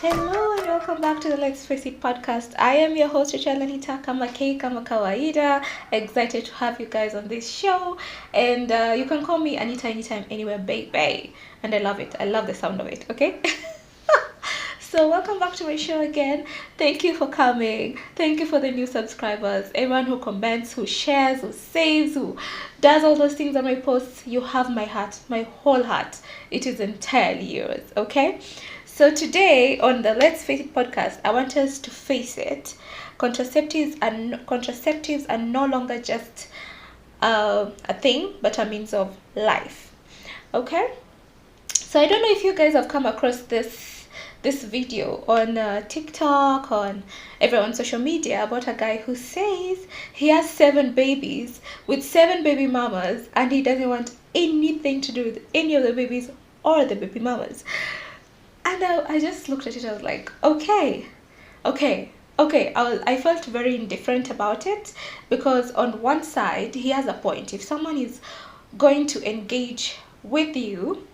Hello and welcome back to the Let's Face It podcast. I am your host, Rachel Anita Kamakei Kamakawaida. Excited to have you guys on this show. And you can call me Anita anytime, anywhere, baby. And I love it. I love the sound of it, okay? So welcome back to my show again. Thank you for coming. Thank you for the new subscribers. Everyone who comments, who shares, who saves, who does all those things on my posts. You have my heart, my whole heart. It is entirely yours, okay? So today on the Let's Face It podcast, I want us to face it. Contraceptives are no longer just a thing, but a means of life. Okay? So I don't know if you guys have come across this video on TikTok, on everyone's social media, about a guy who says he has 7 babies with 7 baby mamas and he doesn't want anything to do with any of the babies or the baby mamas. And I just looked at it. I was like, okay. I felt very indifferent about it, because on one side he has a point. If someone is going to engage with you,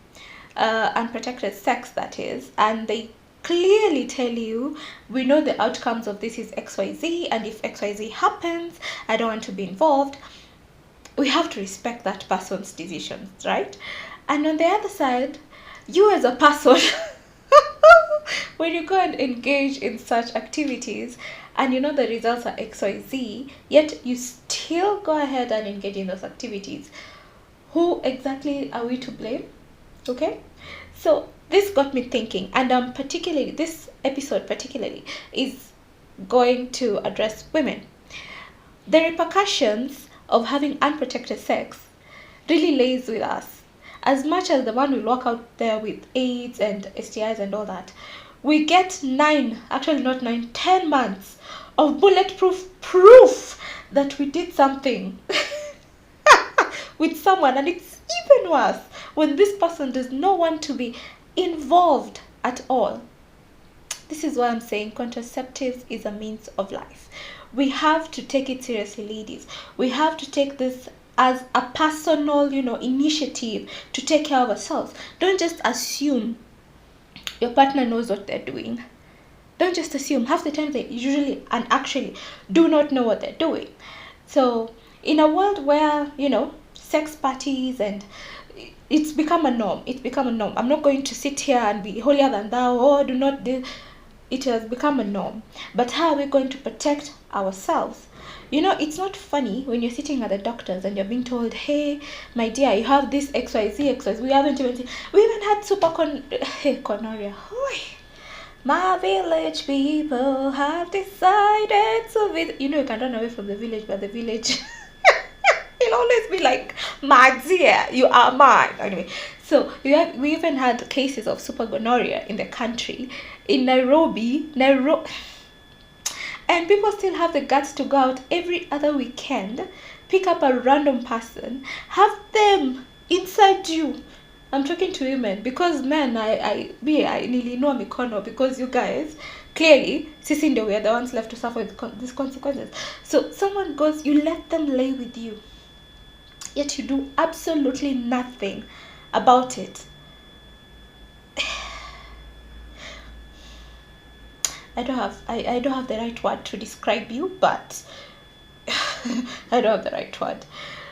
unprotected sex that is, and they clearly tell you, we know the outcomes of this is XYZ, and if XYZ happens, I don't want to be involved, we have to respect that person's decisions, right? And on the other side, you as a person, when you go and engage in such activities and you know the results are XYZ, yet you still go ahead and engage in those activities, who exactly are we to blame? Okay, so this got me thinking, and particularly this episode particularly is going to address women. The repercussions of having unprotected sex really lays with us. As much as the one will walk out there with AIDS and STIs and all that, we get 10 months of bulletproof proof that we did something with someone. And it's even worse when this person does not want to be involved at all. This is why I'm saying contraceptives is a means of life. We have to take it seriously, ladies. We have to take this as a personal, initiative to take care of ourselves. Don't just assume your partner knows what they're doing. Don't just assume. Half the time they usually and actually do not know what they're doing. So in a world where, sex parties and it's become a norm. I'm not going to sit here and be holier than thou, do not do. It has become a norm. But how are we going to protect ourselves? It's not funny when you're sitting at the doctor's and you're being told, hey, my dear, you have this XYZ. We even had gonorrhea. My village people have decided to visit. You can run away from the village, but the village will always be like, my dear, you are mine. Anyway, so we even had cases of super gonorrhea in the country, in Nairobi. And people still have the guts to go out every other weekend, pick up a random person, have them inside you. I'm talking to women, because men, I nearly know mikono, because you guys, clearly, sisi ndio we are the ones left to suffer with these consequences. So someone goes, you let them lay with you, yet you do absolutely nothing about it. I don't have the right word to describe you, but I don't have the right word.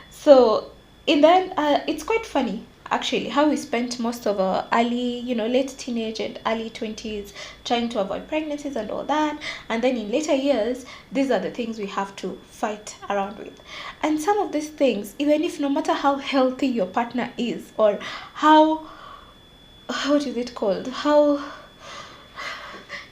So in then it's quite funny actually how we spent most of our early, late teenage and early 20s trying to avoid pregnancies and all that, and then in later years these are the things we have to fight around with. And some of these things, even if no matter how healthy your partner is, or what is it called, how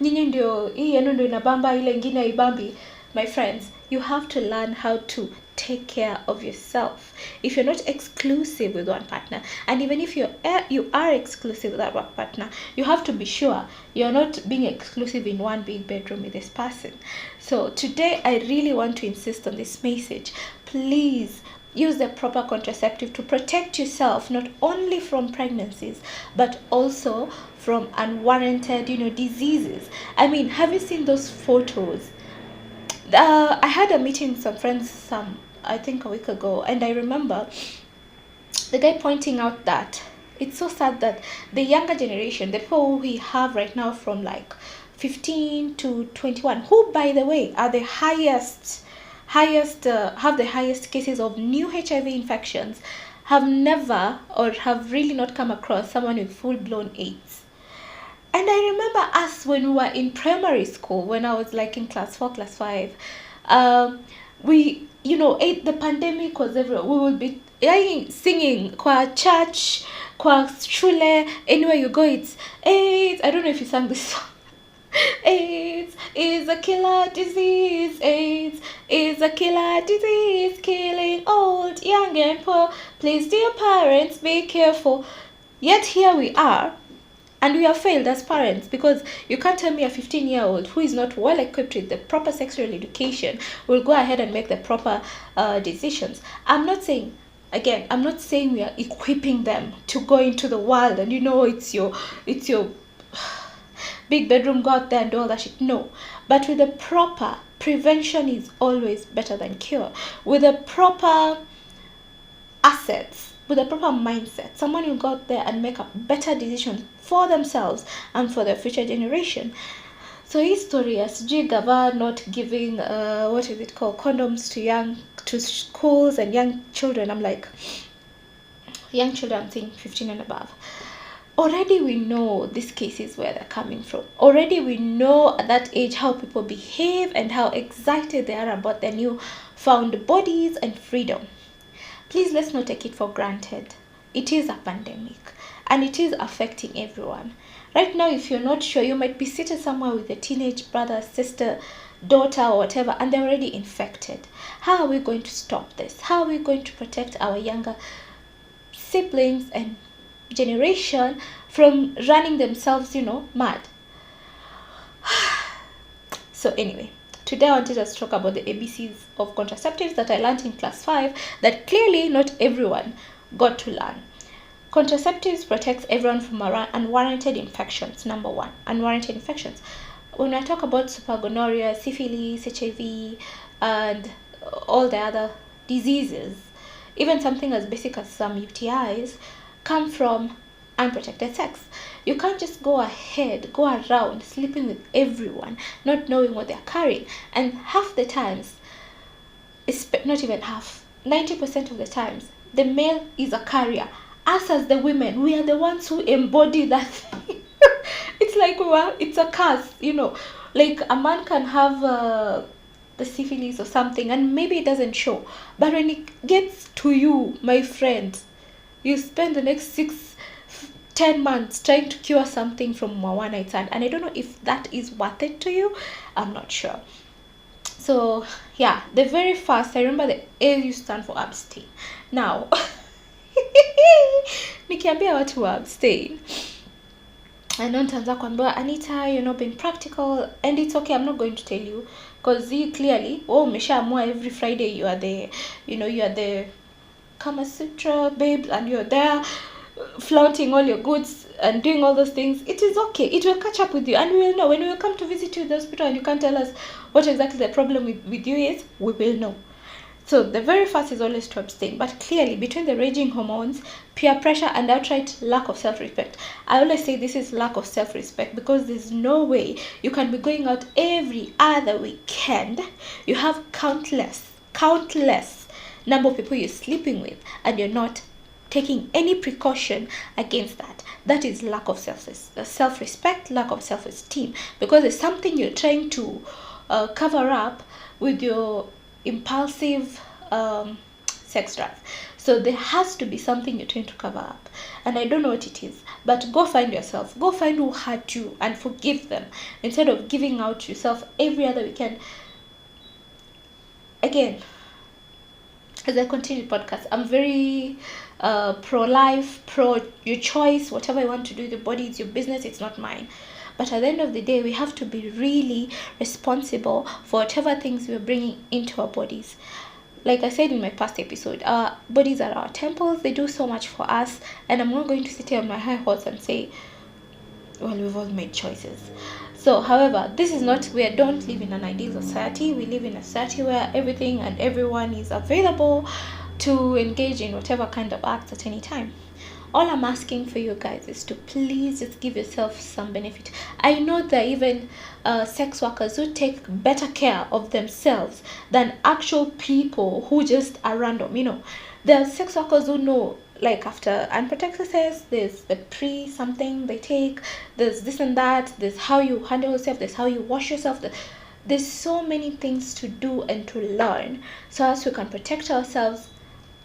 nyinyi ndio hii yenu ndio inabamba ile ingine haibambi, my friends, you have to learn how to take care of yourself. If you're not exclusive with one partner, and even if you are exclusive with that one partner, you have to be sure you're not being exclusive in one big bedroom with this person. So today I really want to insist on this message. Please use the proper contraceptive to protect yourself, not only from pregnancies, but also from unwarranted, diseases. I mean, have you seen those photos? I had a meeting with some friends, I think a week ago, and I remember the guy pointing out that It's so sad that the younger generation, the people we have right now from like 15 to 21, who by the way are the highest have the highest cases of new HIV infections, have never or have really not come across someone with full-blown AIDS. And I remember us when we were in primary school, when I was like in class 4, class 5, we, the pandemic was everywhere. We would be singing kwa church, kwa shule, anywhere you go, it's AIDS. I don't know if you sang this song. AIDS is a killer disease. AIDS is a killer disease, killing old, young, and poor. Please, dear parents, be careful. Yet here we are, and we have failed as parents, because you can't tell me a 15-year-old who is not well equipped with the proper sexual education will go ahead and make the proper decisions. I'm not saying we are equipping them to go into the world and it's your big bedroom, go out there and do all that shit. No. But with the proper prevention is always better than cure. With the proper assets, with a proper mindset, someone will go out there and make a better decision for themselves and for their future generation. So his story as Gava not giving condoms to schools and young children. I'm like, young children, I'm saying 15 and above. Already we know these cases where they're coming from. Already we know at that age how people behave and how excited they are about their new found bodies and freedom. Please, let's not take it for granted. It is a pandemic and it is affecting everyone. Right now, if you're not sure, you might be seated somewhere with a teenage brother, sister, daughter, or whatever, and they're already infected. How are we going to stop this? How are we going to protect our younger siblings and generation from running themselves, mad? So anyway, today I wanted us to talk about the ABCs of contraceptives that I learned in class 5 that clearly not everyone got to learn. Contraceptives protects everyone from unwarranted infections. Number 1, unwarranted infections. When I talk about supergonorrhea, syphilis, HIV, and all the other diseases, even something as basic as some UTIs, come from unprotected sex. You can't just go around sleeping with everyone, not knowing what they're carrying. And half the times, not even half, 90% of the times, the male is a carrier. Us as the women, we are the ones who embody that thing. It's like it's a curse, like a man can have the syphilis or something and maybe it doesn't show, but when it gets to you, my friend, you spend the next 6-10 months trying to cure something from a one night stand, and I don't know if that is worth it to you. I'm not sure. So yeah, the very first, I remember the A used to stand for abstain. Now nikiambia watu wa abstain, I know nitaanza kuambiwa, Anita, you're not being practical, and it's okay, I'm not going to tell you, because you clearly, umeshaamua every Friday you are the Kama Sutra babe, and you're there flaunting all your goods and doing all those things. It is okay, it will catch up with you, and we will know. When we will come to visit you in the hospital and you can't tell us what exactly the problem with you is, we will know. So the very first is always to abstain. But clearly, between the raging hormones, peer pressure, and outright lack of self-respect, I always say this is lack of self-respect, because there's no way you can be going out every other weekend. You have countless number of people you're sleeping with, and you're not taking any precaution against that. That is lack of self-respect, lack of self-esteem, because it's something you're trying to cover up with your impulsive sex drive. So there has to be something you're trying to cover up, and I don't know what it is, but go find yourself, go find who hurt you and forgive them, instead of giving out yourself every other weekend. Again, as I continue the podcast, I'm very pro-life, pro your choice. Whatever you want to do with your body, it's your business, it's not mine. But at the end of the day, we have to be really responsible for whatever things we're bringing into our bodies. Like I said in my past episode, our bodies are our temples. They do so much for us, and I'm not going to sit here on my high horse and say, well, we've all made choices. So, however, we don't live in an ideal society. We live in a society where everything and everyone is available to engage in whatever kind of acts at any time. all I'm asking for you guys is to please just give yourself some benefit. I know there are even sex workers who take better care of themselves than actual people who just are random. There are sex workers who know, like, after unprotected sex, there's the pre something they take, there's this and that, there's how you handle yourself, there's how you wash yourself, there's so many things to do and to learn so as we can protect ourselves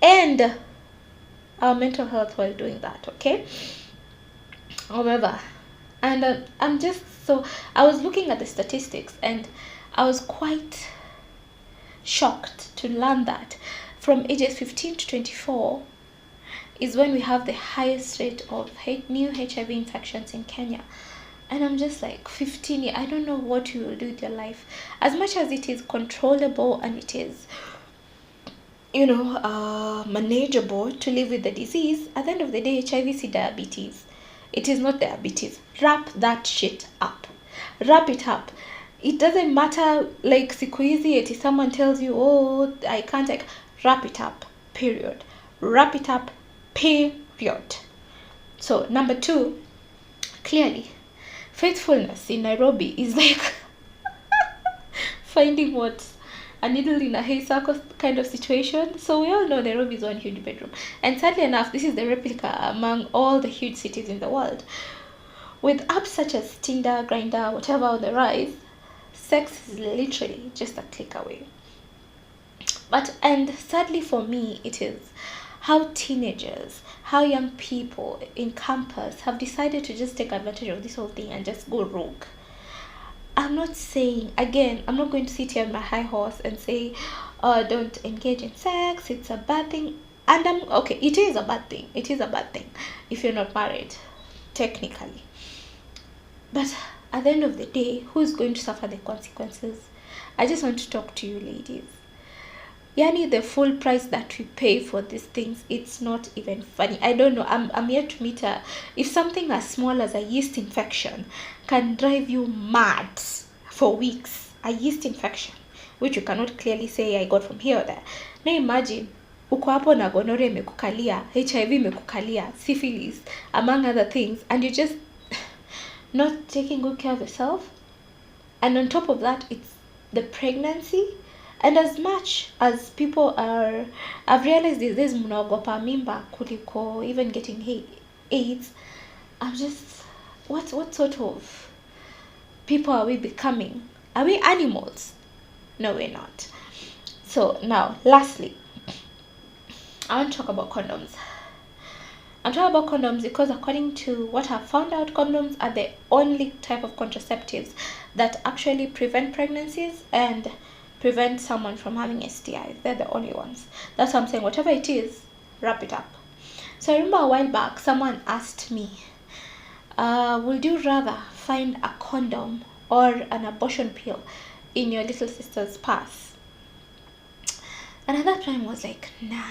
and our mental health while doing that. Okay, however, and I was looking at the statistics, and I was quite shocked to learn that from ages 15 to 24 is when we have the highest rate of new HIV infections in Kenya. And I'm just like, 15 I don't know what you will do with your life. As much as it is controllable and it is manageable to live with the disease, at the end of the day, HIV is diabetes. It is not diabetes. Wrap that shit up. Wrap it up. It doesn't matter, like, siku hizi eti someone tells you, oh, I can't, wrap it up, period. Wrap it up, period. So, number 2, clearly, faithfulness in Nairobi is like finding what a needle in a haystack kind of situation. So we all know Nairobi is one huge bedroom, and sadly enough, this is the replica among all the huge cities in the world. With apps such as Tinder, Grindr, whatever on the rise, sex is literally just a click away. And sadly for me, it is how teenagers, how young people in campus have decided to just take advantage of this whole thing and just go rogue. I'm not saying, again, I'm not going to sit here on my high horse and say, don't engage in sex, it's a bad thing. And okay, it is a bad thing. It is a bad thing if you're not married, technically. But at the end of the day, who's going to suffer the consequences? I just want to talk to you ladies. Yani, the full price that we pay for these things, it's not even funny. I don't know. I'm yet to meet if something as small as a yeast infection can drive you mad for weeks. A yeast infection, which you cannot clearly say I got from here or there. Now imagine, uko hapo na gonorrhea imekukalia, HIV imekukalia, syphilis, among other things, and you just not taking good care of yourself. And on top of that, it's the pregnancy. And as much as people I've realized these days mnaogopa mimba kuliko even getting AIDS, I'm just, what sort of people are we becoming? Are we animals? No, we're not. So now, lastly, I want to talk about condoms. I'm talking about condoms because according to what I've found out, condoms are the only type of contraceptives that actually prevent pregnancies and prevent someone from having STIs. They're the only ones. That's what I'm saying. Whatever it is, wrap it up. So I remember a while back, someone asked me, would you rather find a condom or an abortion pill in your little sister's purse? And at that time I was like, nah,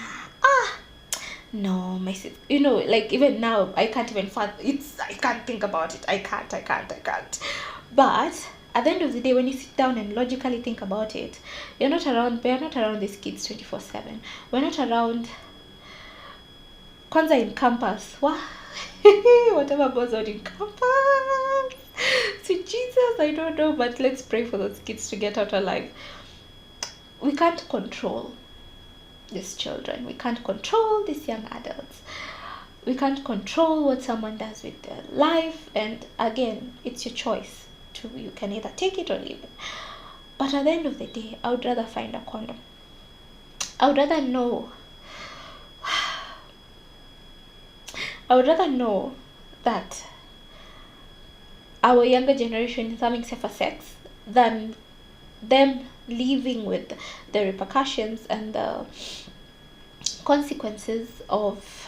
no, my sister, like, even now I can't even I can't think about it. I can't. But at the end of the day, when you sit down and logically think about it, we're not around these kids 24/7. We're not around kwanza in campus. Whatever goes on in campus. Sweet Jesus, I don't know, but let's pray for those kids to get out alive. We can't control these children. We can't control these young adults. We can't control what someone does with their life. And again, it's your choice. You can either take it or leave it. But at the end of the day, I would rather find a condom. I would rather know that our younger generation is having safer sex than them living with the repercussions and the consequences of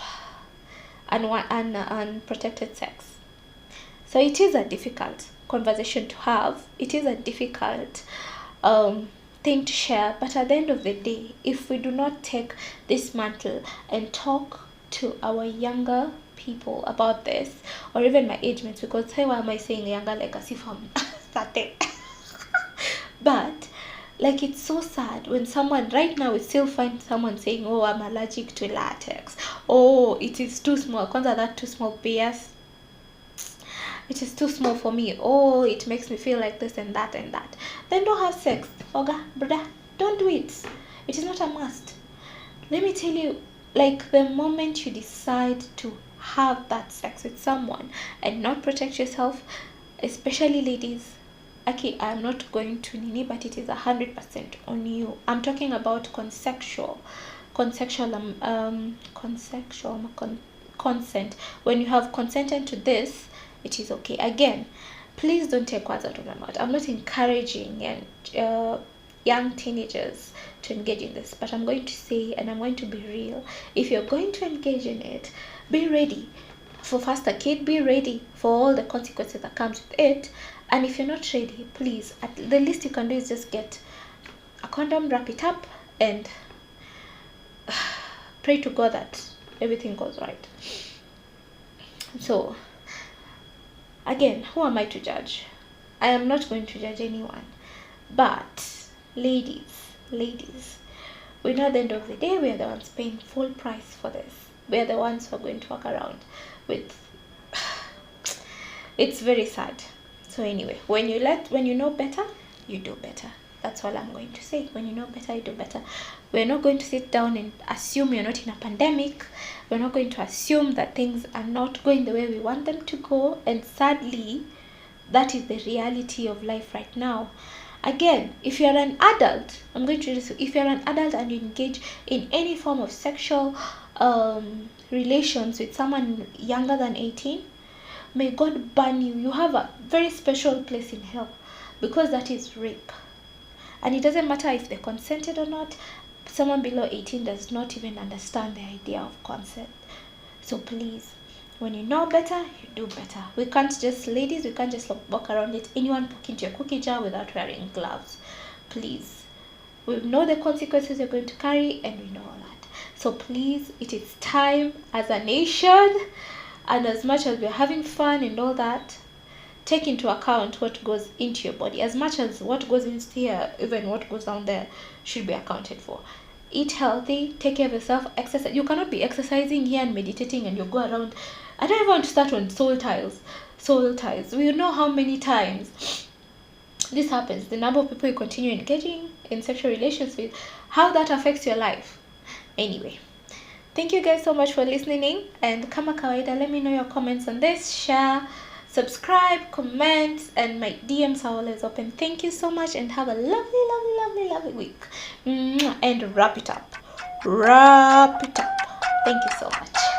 unprotected sex. So it is a difficult conversation to have. It is a difficult thing to share. But at the end of the day, if we do not take this mantle and talk to our younger people about this, or even my age mates, because hey, why am I saying younger, like as if I'm 30? But Like, it's so sad when someone right now, we still find someone saying, oh, I'm allergic to latex, oh, it is too small. Kwanza, that too small, PS, it is too small for me. Oh, it makes me feel like this and that and that. Then don't have sex. Oga, brother, don't do it. It is not a must. Let me tell you, like, the moment you decide to have that sex with someone and not protect yourself, especially ladies, okay, I'm not going to nini, but it is 100% on you. I'm talking about consent. When you have consented to this, it is okay. Again, please don't take words out of my mouth. I'm not encouraging young teenagers to engage in this, but I'm going to say, and I'm going to be real, if you're going to engage in it, be ready for foster kid, be ready for all the consequences that comes with it. And if you're not ready, please, at the least you can do is just get a condom, wrap it up, and pray to God that everything goes right. So again, who am I to judge? I am not going to judge anyone, but ladies, we know at the end of the day, we are the ones paying full price for this. We are the ones who are going to walk around with it's very sad. So anyway, when you know better, you do better. That's all I'm going to say. When you know better, you do better. We're not going to sit down and assume you're not in a pandemic. We're not going to assume that things are not going the way we want them to go. And sadly, that is the reality of life right now. Again, if you're an adult, I'm going to just, if you're an adult and you engage in any form of sexual relations with someone younger than 18, may God burn you. You have a very special place in hell, because that is rape. And it doesn't matter if they consented or not. Someone below 18 does not even understand the idea of consent. So please, when you know better, you do better. We can't just, ladies, we can't just walk around it. Anyone poke into your cookie jar without wearing gloves. Please. We know the consequences you're going to carry, and we know all that. So please, it is time as a nation, and as much as we're having fun and all that, take into account what goes into your body. As much as what goes in here, even what goes down there should be accounted for. Eat healthy, take care of yourself, exercise. You cannot be exercising here and meditating and you go around. I don't even want to start on soul ties. We know how many times this happens. The number of people you continue engaging in sexual relations with, how that affects your life. Anyway, thank you guys so much for listening, and kama kawaida, let me know your comments on this. Share, subscribe, comment, and my DMs are always open. Thank you so much, and have a lovely week. And wrap it up. Thank you so much.